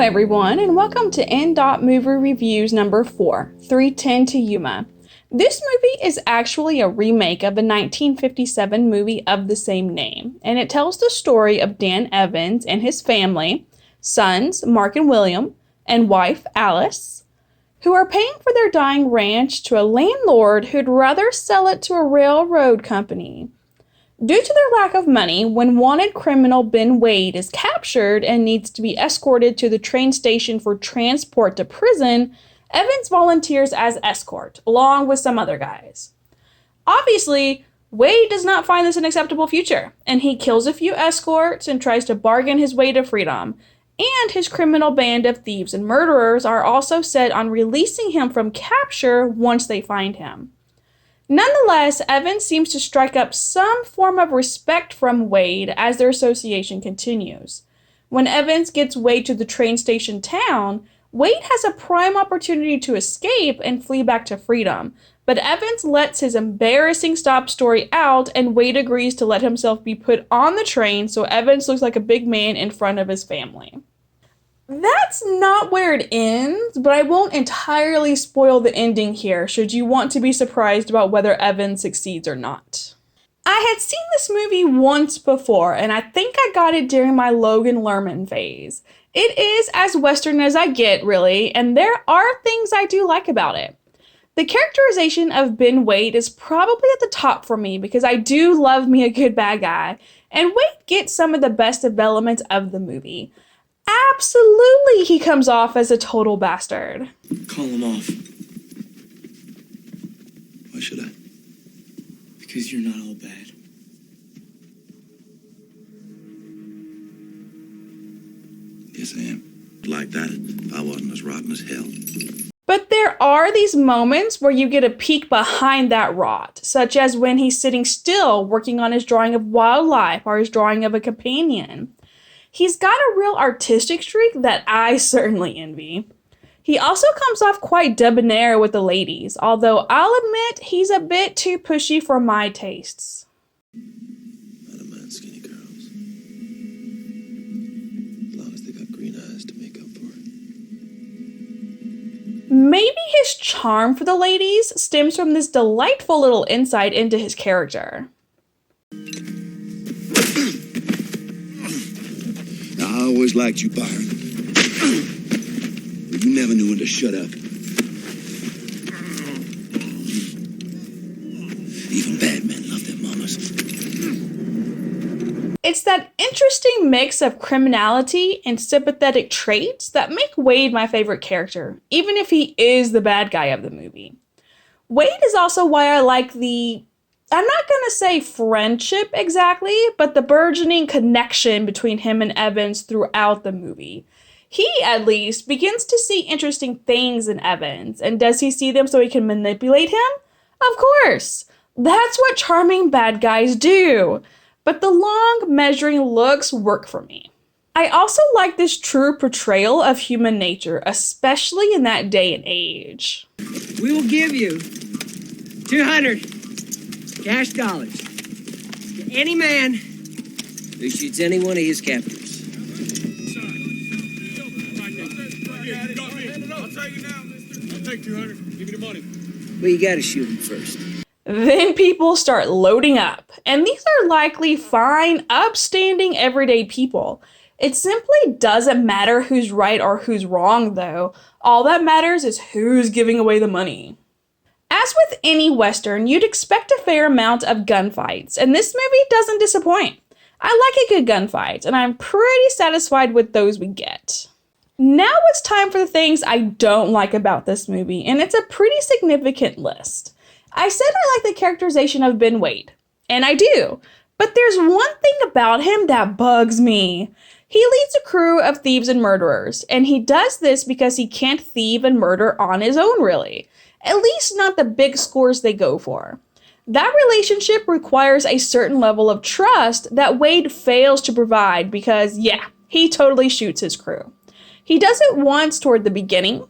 everyone, and welcome to Movie Reviews number 4, 310 to Yuma. This movie is actually a remake of a 1957 movie of the same name, and it tells the story of Dan Evans and his family, sons Mark and William, and wife Alice, who are paying for their dying ranch to a landlord who'd rather sell it to a railroad company. Due to their lack of money, when wanted criminal Ben Wade is captured and needs to be escorted to the train station for transport to prison, Evans volunteers as escort, along with some other guys. Obviously, Wade does not find this an acceptable future, and he kills a few escorts and tries to bargain his way to freedom, and his criminal band of thieves and murderers are also set on releasing him from capture once they find him. Nonetheless, Evans seems to strike up some form of respect from Wade as their association continues. When Evans gets Wade to the train station town, Wade has a prime opportunity to escape and flee back to freedom, but Evans lets his embarrassing sob story out and Wade agrees to let himself be put on the train so Evans looks like a big man in front of his family. That's not where it ends, but I won't entirely spoil the ending here should you want to be surprised about whether Evans succeeds or not. I had seen this movie once before, and I think I got it during my Logan Lerman phase. It is as Western as I get, really, and there are things I do like about it. The characterization of Ben Wade is probably at the top for me because I do love me a good bad guy, and Wade gets some of the best developments of the movie. Absolutely, he comes off as a total bastard. Call him off. Why should I? Because you're not all bad. Yes, I am. Like that, if I wasn't as rotten as hell. But there are these moments where you get a peek behind that rot, such as when he's sitting still working on his drawing of wildlife or his drawing of a companion. He's got a real artistic streak that I certainly envy. He also comes off quite debonair with the ladies, although I'll admit he's a bit too pushy for my tastes. I don't mind skinny girls. As long as they got green eyes to make up for it. Maybe his charm for the ladies stems from this delightful little insight into his character. I always liked you, Byron. But you never knew when to shut up. Even bad men love their mamas. It's that interesting mix of criminality and sympathetic traits that make Wade my favorite character, even if he is the bad guy of the movie. Wade is also why I like I'm not going to say friendship exactly, but the burgeoning connection between him and Evans throughout the movie. He, at least, begins to see interesting things in Evans, and does he see them so he can manipulate him? Of course! That's what charming bad guys do! But the long, measuring looks work for me. I also like this true portrayal of human nature, especially in that day and age. We will give you 200 cash dollars to any man who shoots any one of his captors. I'll take 200. Give me the money. Well, you gotta shoot him first. Then people start loading up, and these are likely fine, upstanding, everyday people. It simply doesn't matter who's right or who's wrong, though. All that matters is who's giving away the money. As with any Western, you'd expect a fair amount of gunfights, and this movie doesn't disappoint. I like a good gunfight, and I'm pretty satisfied with those we get. Now it's time for the things I don't like about this movie, and it's a pretty significant list. I said I like the characterization of Ben Wade, and I do, but there's one thing about him that bugs me. He leads a crew of thieves and murderers, and he does this because he can't thieve and murder on his own, really. At least not the big scores they go for. That relationship requires a certain level of trust that Wade fails to provide because, yeah, he totally shoots his crew. He does it once toward the beginning.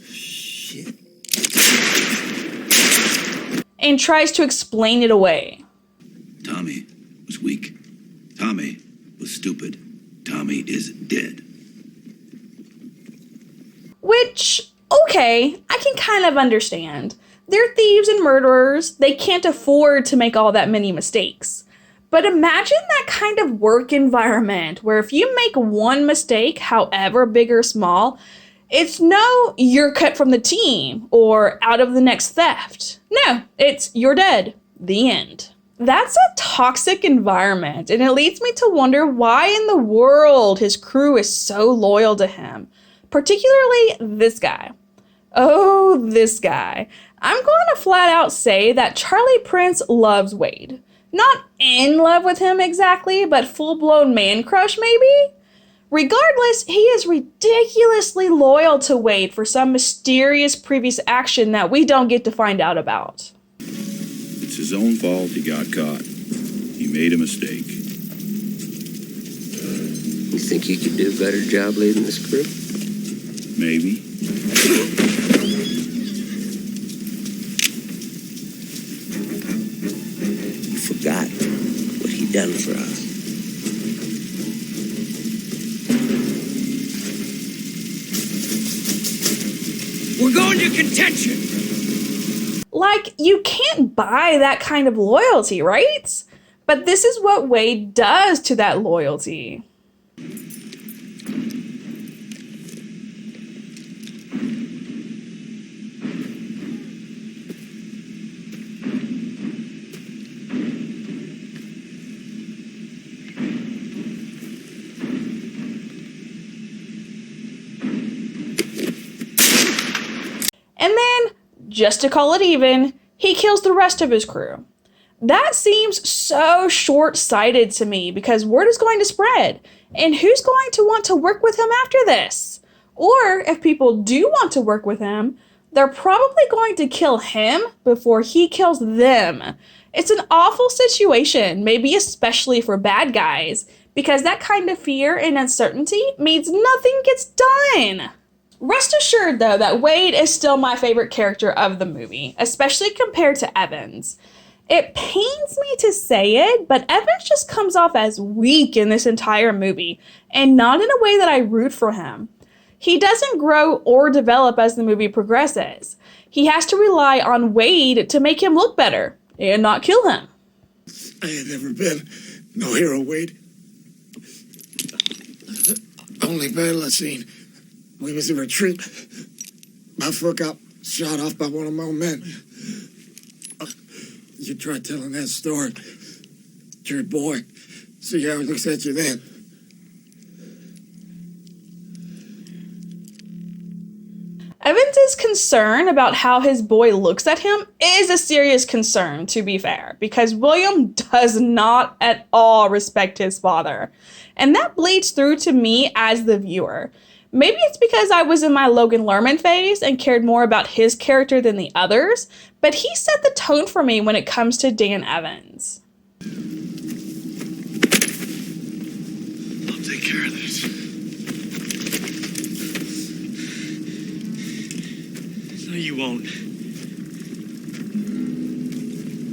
Shit. And tries to explain it away. Tommy, Tommy is dead. Which, okay, I can kind of understand. They're thieves and murderers. They can't afford to make all that many mistakes. But imagine that kind of work environment where if you make one mistake, however big or small, it's no, you're cut from the team or out of the next theft. No, it's you're dead. The end. That's a toxic environment, and it leads me to wonder why in the world his crew is so loyal to him. Particularly this guy. Oh, this guy. I'm going to flat out say that Charlie Prince loves Wade. Not in love with him exactly, but full-blown man crush maybe? Regardless, he is ridiculously loyal to Wade for some mysterious previous action that we don't get to find out about. It's his own fault he got caught. He made a mistake. You think you could do a better job leading this crew? Maybe. You forgot what he done for us. We're going to contention! Like, you can't buy that kind of loyalty, right? But this is what Wade does to that loyalty. And then, just to call it even, he kills the rest of his crew. That seems so short-sighted to me because word is going to spread. And who's going to want to work with him after this? Or if people do want to work with him, they're probably going to kill him before he kills them. It's an awful situation, maybe especially for bad guys, because that kind of fear and uncertainty means nothing gets done. Rest assured, though, that Wade is still my favorite character of the movie, especially compared to Evans. It pains me to say it, but Evans just comes off as weak in this entire movie, and not in a way that I root for him. He doesn't grow or develop as the movie progresses. He has to rely on Wade to make him look better, and not kill him. I had never been no hero, Wade. Only battle I seen. We was in retreat. My foot got shot off by one of my own men. You try telling that story to your boy. See how he looks at you then. Evans' concern about how his boy looks at him is a serious concern, to be fair, because William does not at all respect his father. And that bleeds through to me as the viewer. Maybe it's because I was in my Logan Lerman phase and cared more about his character than the others, but he set the tone for me when it comes to Dan Evans. I'll take care of this. No, you won't.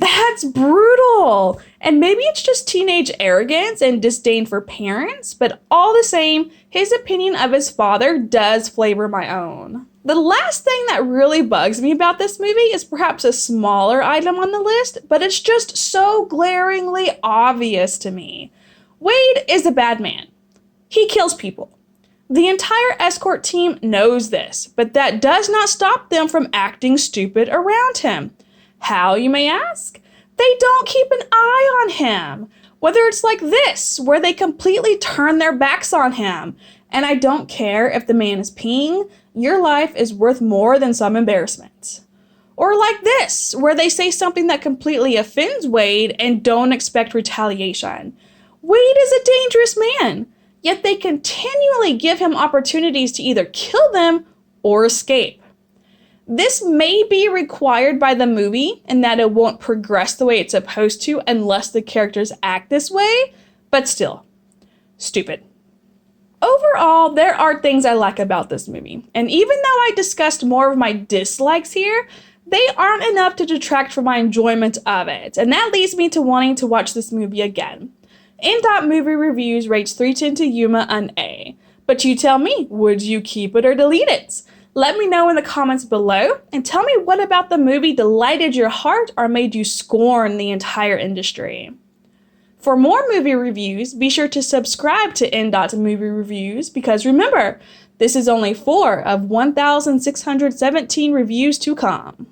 That's brutal! And maybe it's just teenage arrogance and disdain for parents, but all the same, his opinion of his father does flavor my own. The last thing that really bugs me about this movie is perhaps a smaller item on the list, but it's just so glaringly obvious to me. Wade is a bad man. He kills people. The entire escort team knows this, but that does not stop them from acting stupid around him. How, you may ask? They don't keep an eye on him. Whether it's like this, where they completely turn their backs on him. And I don't care if the man is peeing, your life is worth more than some embarrassment. Or like this, where they say something that completely offends Wade and don't expect retaliation. Wade is a dangerous man, yet they continually give him opportunities to either kill them or escape. This may be required by the movie in that it won't progress the way it's supposed to unless the characters act this way, but still, stupid. Overall, there are things I like about this movie, and even though I discussed more of my dislikes here, they aren't enough to detract from my enjoyment of it, and that leads me to wanting to watch this movie again. Movie Reviews rates 310 to Yuma an A. But you tell me, would you keep it or delete it? Let me know in the comments below, and tell me what about the movie delighted your heart or made you scorn the entire industry. For more movie reviews, be sure to subscribe to Movie Reviews, because remember, this is only 4 of 1,617 reviews to come.